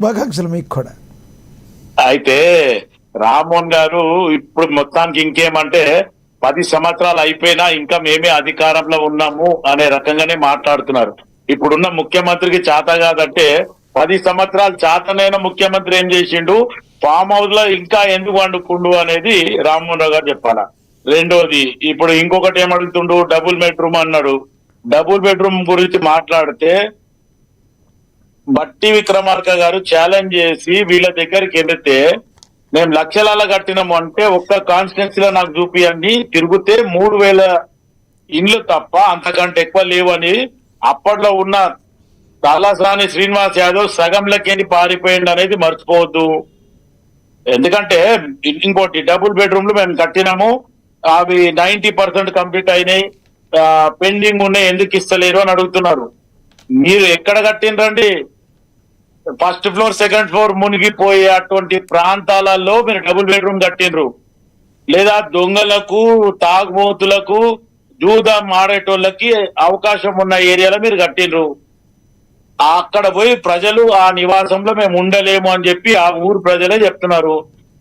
శుభాకాంక్షలు మీకు కూడా. అయితే రామ్మోహన్ గారు ఇప్పుడు మొత్తానికి ఇంకేమంటే 10 సంవత్సరాలు అయిపోయినా ఇంకా మేమే అధికారంలో ఉన్నాము అనే రకంగానే మాట్లాడుతున్నారు. ఇప్పుడున్న ముఖ్యమంత్రికి చేత కాదంటే 10 సంవత్సరాలు చేతనైన ముఖ్యమంత్రి ఏం చేసిండు, ఫామ్ హౌస్ లో ఇంకా ఎందుకు వండుకుండు అనేది రామ్మోహన్ రావు గారు చెప్పాలా. రెండోది ఇప్పుడు ఇంకొకటి ఏమడుగుతుండు, డబుల్ బెడ్రూమ్ అన్నాడు. డబుల్ బెడ్రూమ్ గురించి మాట్లాడితే బట్టి విక్రమార్క గారు ఛాలెంజ్ చేసి వీళ్ళ దగ్గరికి వెళితే మేము లక్షలాల కట్టినాము అంటే ఒక్క కాన్స్టిట్యున్సీలో నాకు చూపియండి, తిరిగితే 3000 ఇండ్లు తప్ప అంతకంటే ఎక్కువ లేవని అప్పట్లో ఉన్న తలసాని శ్రీనివాస్ యాదవ్ సగంలకేంటి పారిపోయింది అనేది మర్చిపోవద్దు. ఎందుకంటే ఇంకోటి డబుల్ బెడ్రూమ్లు మేము కట్టినాము, అవి 90% కంప్లీట్ అయినాయి, పెండింగ్ ఉన్నాయి, ఎందుకు ఇస్తలేరు అని అడుగుతున్నారు. మీరు ఎక్కడ కట్టినరండి? ఫస్ట్ ఫ్లోర్ సెకండ్ ఫ్లోర్ మునిగిపోయే అటువంటి ప్రాంతాలలో మీరు డబుల్ బెడ్రూమ్ కట్టినరు. లేదా దొంగలకు, తాగుబోతులకు, జూదం ఆడేటోళ్ళకి అవకాశం ఉన్న ఏరియాలో మీరు కట్టినరు. అక్కడ పోయి ప్రజలు ఆ నివాసంలో మేము ఉండలేము అని చెప్పి ఆ ఊరు ప్రజలే చెప్తున్నారు.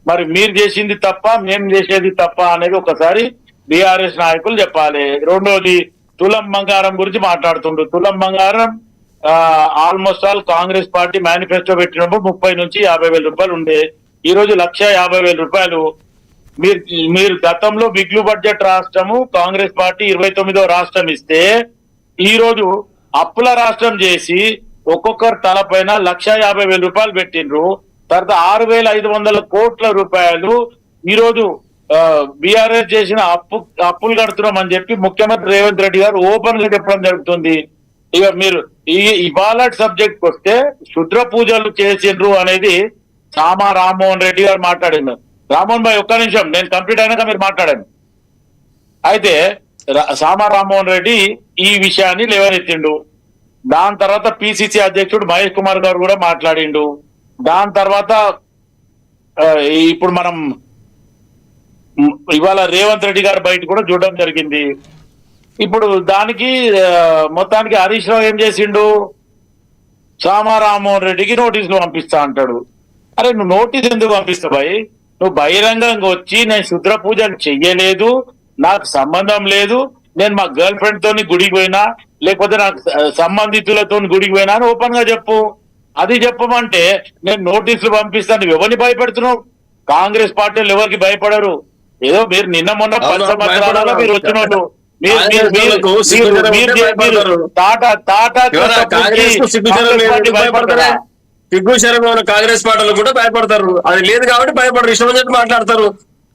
మరి మీరు చేసింది తప్ప, మేము చేసేది తప్ప అనేది ఒకసారి బీఆర్ఎస్ నాయకులు చెప్పాలి. రెండోది తులం బంగారం గురించి మాట్లాడుతుండ్రు. తులం బంగారం almost all Congress party manifesto పెట్టినప్పుడు 30 నుంచి 50,000 రూపాయలు ఉండే, ఈ రోజు 1,50,000 రూపాయలు. మీరు గతంలో బిగ్లు బడ్జెట్ రాష్ట్రము కాంగ్రెస్ పార్టీ 29వ రాష్ట్రం ఇస్తే ఈ రోజు అప్పుల రాష్ట్రం చేసి ఒక్కొక్కరు తలపైన 1,50,000 రూపాయలు పెట్టిండ్రు. తర్వాత 6,500 కోట్ల రూపాయలు ఈ రోజు బీఆర్ఎస్ చేసిన అప్పులు కడుతున్నాం అని చెప్పి ముఖ్యమంత్రి రేవంత్ రెడ్డి గారు ఓపెన్ గా చెప్పడం జరుగుతుంది. ఇక మీరు ఇవాళ సబ్జెక్ట్ వస్తే శుద్ర పూజలు చేసిండ్రు అనేది సామా రామ్మోహన్ రెడ్డి గారు మాట్లాడిండు. రామ్మోహన్ భాయ్ ఒక్క నిమిషం, నేను కంప్లీట్ అయినాక మీరు మాట్లాడాను. అయితే సామా రామ్మోహన్ రెడ్డి ఈ విషయాన్ని లేవనెత్తిండు. దాని తర్వాత పిసిసి అధ్యక్షుడు మహేష్ కుమార్ గారు కూడా మాట్లాడిండు. దాని తర్వాత ఇప్పుడు మనం ఇవాళ రేవంత్ రెడ్డి గారు బయట కూడా చూడడం జరిగింది. ఇప్పుడు దానికి మొత్తానికి హరీష్ రావు ఏం చేసిండు, సామా రామ్మోహన్ రెడ్డికి నోటీసులు పంపిస్తా అంటాడు. అరే నువ్వు నోటీస్ ఎందుకు పంపిస్తావు భయ్? నువ్వు బహిరంగంగా వచ్చి నేను శుద్ర పూజలు చెయ్యలేదు, నాకు సంబంధం లేదు, నేను మా గర్ల్ ఫ్రెండ్ తోని గుడికి పోయినా లేకపోతే నాకు సంబంధితులతో గుడికి పోయినా అని ఓపెన్ గా చెప్పు. అది చెప్పమంటే నేను నోటీసులు పంపిస్తాను. నువ్వు ఎవరిని భయపెడుతున్నావు? కాంగ్రెస్ పార్టీలు ఎవరికి భయపడరు. ఏదో మీరు నిన్న మొన్న 10 సంవత్సరాలలో మీరు వచ్చినట్టు సిగ్గు శరం కాంగ్రెస్ పార్టీలు కూడా భయపడతారు. అది లేదు కాబట్టి భయపడరు, ఇష్టం వచ్చినట్టు మాట్లాడతారు.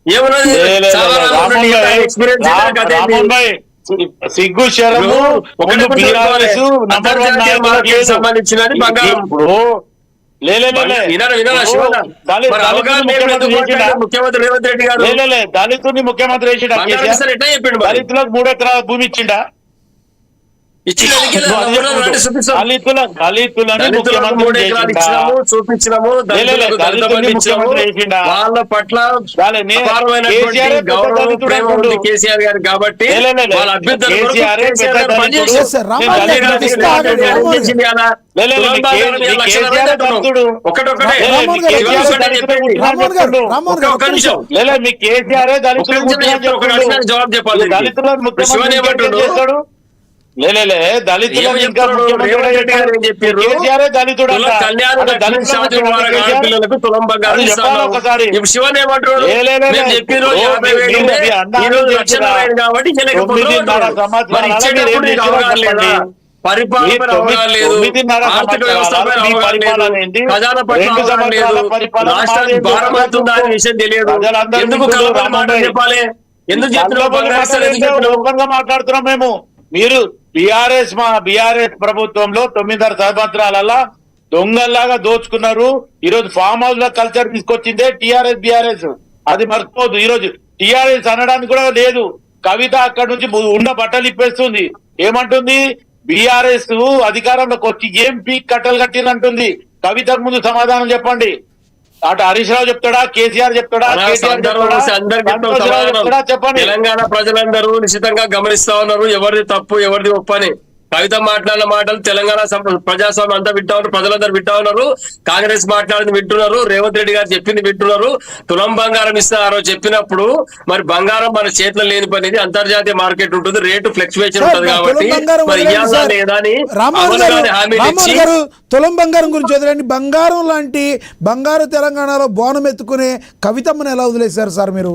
ఏమన్నది సిగ్గు శరము సంబంధించిన ముఖ్యమంత్రి రేవంత్ రెడ్డి గారు దళితుని ముఖ్యమంత్రి చేసిండా? దళితులకు 3 ఎకరాల భూమి ఇచ్చిండా? చూపించినాము. వాళ్ళ పట్ల కేసీఆర్ గారు కాబట్టి వాళ్ళ జవాబు చెప్పాలి. దళితులు శివన్ ఏమంటారు? పరిపాలన అవగాహన లేదు, ఆర్థిక వ్యవస్థ అవగాహన లేదు, ఖజానా పట్ల అవగాహన లేదు, రాష్ట్రానికి భారం అవుతుందా అనే విషయం తెలియదు. ఎందుకు మాట చెప్పాలి? ఎందుకు చెప్పిన మాట్లాడుతున్నాం మేము? మీరు బీఆర్ఎస్ ప్రభుత్వంలో 9.5 సంవత్సరాలలో దొంగల్లాగా దోచుకున్నారు. ఈ రోజు ఫామ్ హౌస్ లో కల్చర్ తీసుకొచ్చిందే బీఆర్ఎస్. అది మర్చిపోదు. ఈ రోజు టీఆర్ఎస్ అనడానికి కూడా లేదు. కవిత అక్కడి నుంచి ఉండ బట్టలు ఇప్పేస్తుంది. ఏమంటుంది? బీఆర్ఎస్ అధికారంలోకి వచ్చి ఏం పీక్ కట్టలు కట్టినంటుంది. కవితకు ముందు సమాధానం చెప్పండి. అటు హరీష్ రావు చెప్తాడా, కేసీఆర్ చెప్తాడా? చెప్పండి. తెలంగాణ ప్రజలందరూ నిశ్చితంగా గమనిస్తా ఉన్నారు ఎవరిది తప్పు ఎవరిది ఒప్పని. కవిత మాట్లాడిన మాటలు తెలంగాణ ప్రజాస్వామ్యం అంతా వింటా ఉన్నారు, ప్రజలందరూ వింటా ఉన్నారు. కాంగ్రెస్ మాట్లాడింది వింటున్నారు, రేవంత్ రెడ్డి గారు చెప్పింది వింటున్నారు. తులం బంగారం ఇస్తున్నారు చెప్పినప్పుడు మరి బంగారం మన చేతిలో లేని పని, అంతర్జాతీయ మార్కెట్ ఉంటుంది, రేటు ఫ్లక్చువేషన్ ఉంటుంది కాబట్టి మరి ఇవ్వాలా లేదా అని హామీ ఇచ్చి తులం బంగారం గురించి వదిలేండి. బంగారం లాంటి బంగారు తెలంగాణలో బోనం ఎత్తుకునే కవితమ్మను ఎలా వదిలేశారు సార్ మీరు?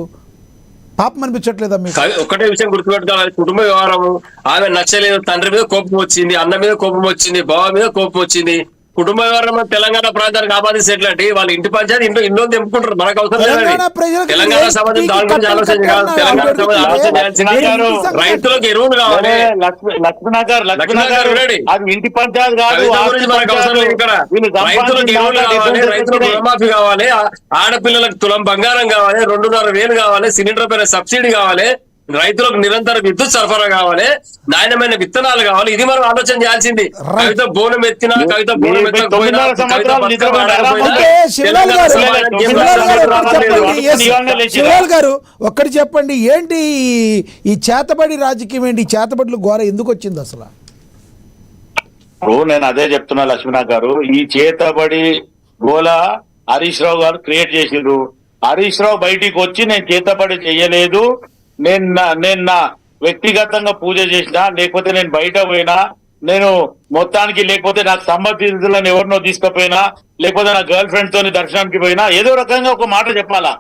పాపం అనిపించట్లేదా మీకు? ఒకటే విషయం గుర్తుపెట్టుకోవాలి, కుటుంబ వ్యవహారము. ఆమె నచ్చలేదు, తండ్రి మీద కోపం వచ్చింది, అన్న మీద కోపం వచ్చింది, బావ మీద కోపం వచ్చింది. కుటుంబ వ్యవహారం తెలంగాణ ప్రాంతానికి ఆపాదిస్తే ఎట్లాంటి వాళ్ళు ఇంటి పంచాయతీ ఇంట్లో తెంపుకుంటారు, మనకు అవసరం లేదు. తెలంగాణ సమాజం దాని గురించి ఆలోచన కాదు, తెలంగాణ సమాజం ఆలోచన చేయాల్సింది రైతులకు ఎరువులు కావాలి. ఇంటి పంచాయతీ కాదు, మనకు అవసరం లేదు. ఇక్కడ రైతులకు ఎరువులు కావాలి, రైతులకు రుణమాఫీ కావాలి, ఆడపిల్లలకు తులం బంగారం కావాలి, 2,500 కావాలి, సిలిండర్ పైన సబ్సిడీ కావాలి, రైతులకు నిరంతర విద్యుత్ సరఫరా కావాలి, నాణ్యమైన విత్తనాలు కావాలి. ఇది మనం ఆలోచన చేయాల్సింది. కవిత బోనం ఎత్తినా, కవిత బోనం ఎత్తకపోయినా, శివలాల్ గారు ఒక్కటి చెప్పండి, ఏంటి ఈ చేతబడి రాజకీయం, ఏంటి ఈ చేతబడులు ఘోర ఎందుకు వచ్చింది అసలు? నేను అదే చెప్తున్నా లక్ష్మీనాథ్ గారు, ఈ చేతబడి గోల హరీష్ రావు గారు క్రియేట్ చేసిండ్రు. హరీష్ రావు బయటికి వచ్చి నేను చేతబడి చెయ్యలేదు, నేను నా వ్యక్తిగతంగా పూజ చేసినా, లేకపోతే నేను బయట పోయినా, నేను మొత్తానికి లేకపోతే నాకు సంబంధితులను ఎవరినో తీసుకుపోయినా, లేకపోతే నా గర్ల్ ఫ్రెండ్ తోని దర్శనానికి పోయినా, ఏదో రకంగా ఒక మాట చెప్పాలా.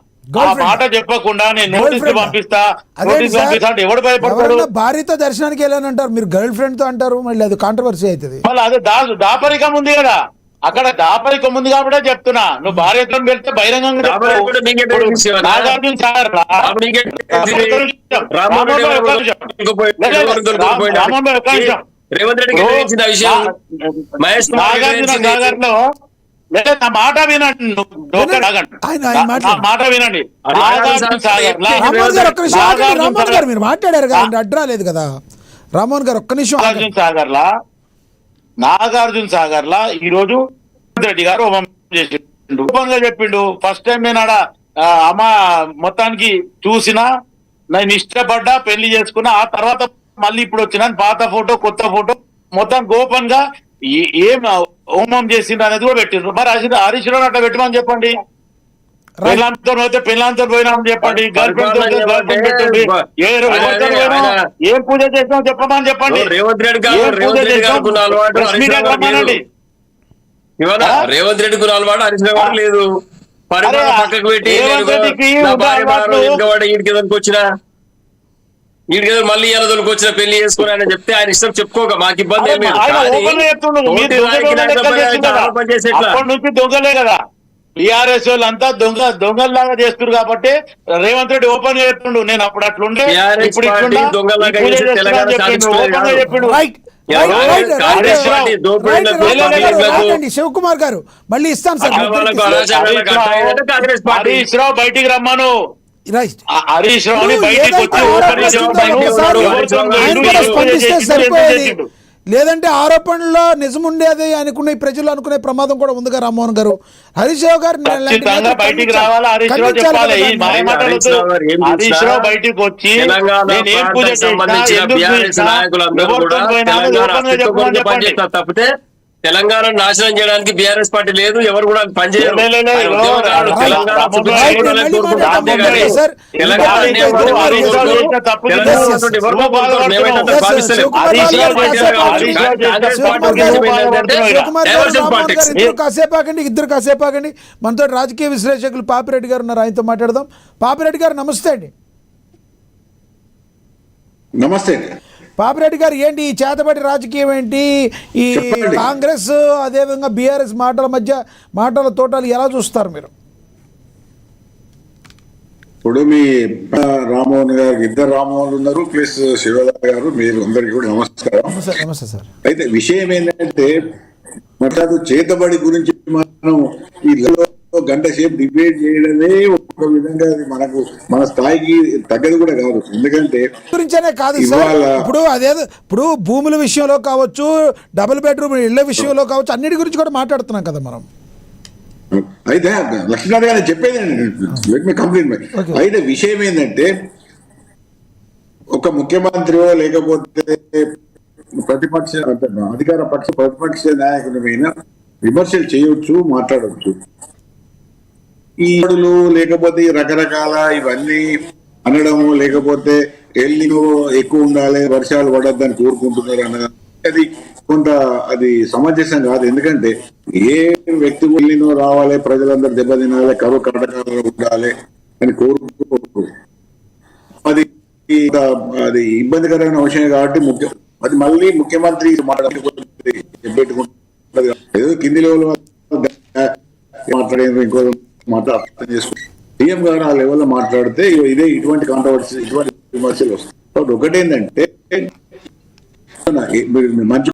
ఆ మాట చెప్పకుండా నేను నోటీసులు పంపిస్తా అంటే ఎవడు భయపడతాడు? భార్యతో దర్శనానికి వెళ్ళానంటారు, మీరు గర్ల్ ఫ్రెండ్ తో అంటారు, మళ్ళీ అది కాంట్రవర్సీ అవుతుంది. మళ్ళీ అదే దాపరికం ఉంది కదా, అక్కడ దాపరికం ఉంది కాబట్టి చెప్తున్నా. నువ్వు భార్యతో వెళ్తే బహిరంగంగా నాగార్జున సాగర్ లో లేదా నా మాట వినండి, మాట వినండి. రామ్మోహన్ గారు మీరు మాట్లాడారు కదా, అడ్రా లేదు కదా రామ్మోహన్ గారు, ఒక్క నిమిషం. నాగార్జున సాగర్ లా ఈ రోజు రెడ్డి గారు చేసిండు, ఓపెన్ గా చెప్పిండు. ఫస్ట్ టైం నేను ఆడ అమ్మ మొత్తానికి చూసినా, నేను ఇష్టపడ్డా, పెళ్లి చేసుకున్నా, ఆ తర్వాత మళ్ళీ ఇప్పుడు వచ్చిన పాత ఫోటో కొత్త ఫోటో మొత్తం ఓపెన్ గా ఏం హోమం చేసిండు అనేది కూడా పెట్టిండ్రు. మరి హరీష్ రావు అట్లా పెట్టమని చెప్పండి. పెళ్ళాంతో అయితే పెళ్ళాంతో పోయినామని చెప్పండి, గర్ల్ ఫ్రెండ్ తో గర్ల్ ఫ్రెండ్ పెట్టండి, ఏం పూజ చేసినాం చెప్పమని చెప్పండి. రేవంత్ రెడ్డి గురు అలవాటు హరీష్ రావు లేదు. పరిపాలన పక్కకు పెట్టి వచ్చిన వీడికి మళ్ళీ ఎలా దొరికొచ్చిన పెళ్లి చేసుకుని ఆయన చెప్తే ఆయన ఇష్టం చెప్పుకోక మాకు ఇబ్బంది ఏమి నుంచి దొంగలే కదా టీఆర్ఎస్ వాళ్ళంతా దొంగల్లాగా చేస్తున్నారు కాబట్టి రేవంత్ రెడ్డి ఓపెన్ గా చెప్తుండు. నేను అప్పుడు అట్లుండే ఇప్పుడు శివకుమార్ గారు మళ్ళీ ఇస్తాను సార్. హరీష్ రావు బయటికి రమ్మను, హరీష్ రావుని బయటికి వచ్చి లేదంటే ఆరోపణలో నిజం ఉండేది అనుకునే ప్రజలు అనుకునే ప్రమాదం కూడా ఉందిగా రామ్మోహన్ గారు. హరీష్ రావు గారు బయటికి రావాలా, హరీష్ రావు చెప్పాలి. ఈ మాయమాటలతో హరీష్ రావు బయటికి వచ్చి నేనేం పూజ చేసినా తప్పితే తెలంగాణ నాశనం చేయడానికి బీఆర్ఎస్ పార్టీ లేదు, ఎవరు కూడా పనిచేయరు. ఇద్దరు కాసేపాకండి. మనతో రాజకీయ విశ్లేషకులు పాపిరెడ్డి గారు ఉన్నారు, ఆయనతో మాట్లాడదాం. పాపిరెడ్డి గారు నమస్తే అండి. నమస్తే పాపిరెడ్డి గారు, ఏంటి ఈ చేతబడి రాజకీయం, ఏంటి ఈ కాంగ్రెస్ అదేవిధంగా బీఆర్ఎస్ మాటల తోటలు ఎలా చూస్తారు మీరు? ఇప్పుడు మీ రామ్మోహన్ గారు, ఇద్దరు రామ్మోహన్లు ఉన్నారు, ప్లస్ శివదాస్ గారు, మీరు అందరికీ కూడా నమస్కారం. నమస్తే సార్. అయితే విషయం ఏంటంటే మాట్లాడు చేతబడి గురించి మనం ఈ గంట సేపు డిబేట్ చేయడమే ఒక విధంగా అది మన స్థాయికి తగ్గదు కూడా కాదు. ఎందుకంటే గురించనే కాదు సార్, ఇప్పుడు భూముల విషయంలో కావచ్చు, డబుల్ బెడ్రూమ్ ఇళ్ల విషయంలో కావచ్చు, అన్నిటి గురించి కూడా మాట్లాడుతున్నాం కదా మనం. అయితే లక్ష్మీనాథ్ గారు చెప్పేది కంప్లీట్. అయితే విషయం ఏంటంటే ఒక ముఖ్యమంత్రి లేకపోతే ప్రతిపక్ష అధికార ప్రతిపక్ష నాయకుడి మీద విమర్శలు చేయొచ్చు, మాట్లాడవచ్చు. ఈ అడులు లేకపోతే ఈ రకరకాల ఇవన్నీ అనడము, లేకపోతే ఎల్లినో ఎక్కువ ఉండాలి, వర్షాలు పడద్దని కోరుకుంటున్నారు అన్నది అది కొంత అది సమంజసం కాదు. ఎందుకంటే ఏ వ్యక్తి ఎల్లినో రావాలి, ప్రజలందరూ దెబ్బతినాలి, కరువు కటకాలు ఉండాలి అని కోరుకుంటూ అది అది ఇబ్బందికరమైన విషయం కాబట్టి అది మళ్ళీ ముఖ్యమంత్రి పెట్టుకుంటుంది. ఏదో కింది లెవెల్ మాట్లాడేందుకు ఇంకో అర్థం చేసుకుంటారు. సీఎం గారు ఆ లెవెల్లో మాట్లాడితే ఇదే ఇటువంటి కాంట్రవర్సీ, ఇటువంటి విమర్శలు వస్తాయి. ఒకటి ఏంటంటే మంచి